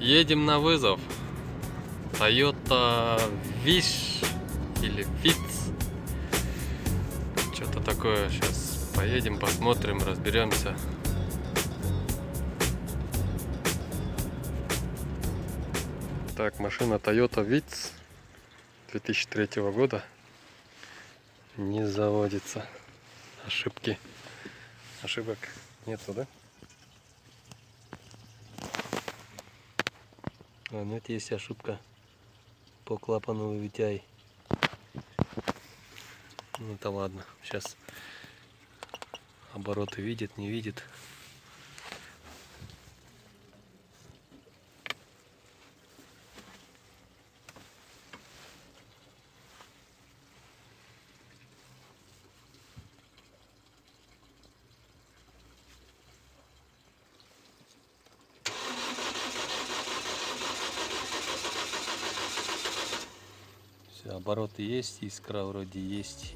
Едем на вызов. Toyota Wish или Vitz. Что-то такое. Сейчас поедем, посмотрим, разберемся. Так, машина Toyota Vitz 2003 года. Не заводится. Ошибок нету, да? А, нет, есть ошибка по клапану VTI. Ну это ладно, сейчас обороты видит, не видит. Все, обороты есть, искра вроде есть.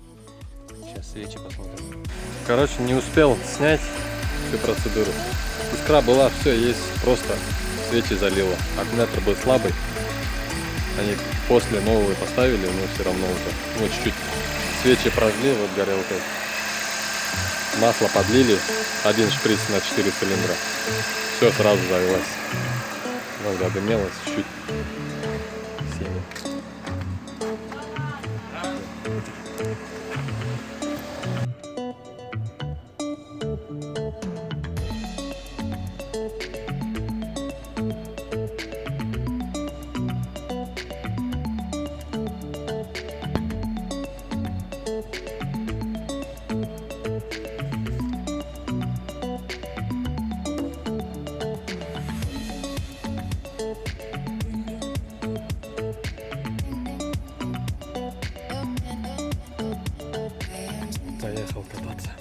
Сейчас свечи посмотрим. Короче, не успел снять всю процедуру. Искра была, все есть, просто свечи залило. Аккумулятор был слабый. Они после новые поставили, но все равно уже, ну, чуть-чуть свечи прожгли, вот горелкой. Масло подлили, один шприц на 4 цилиндра. Все сразу завелось. Иногда дымелось чуть-чуть. Поехал кататься.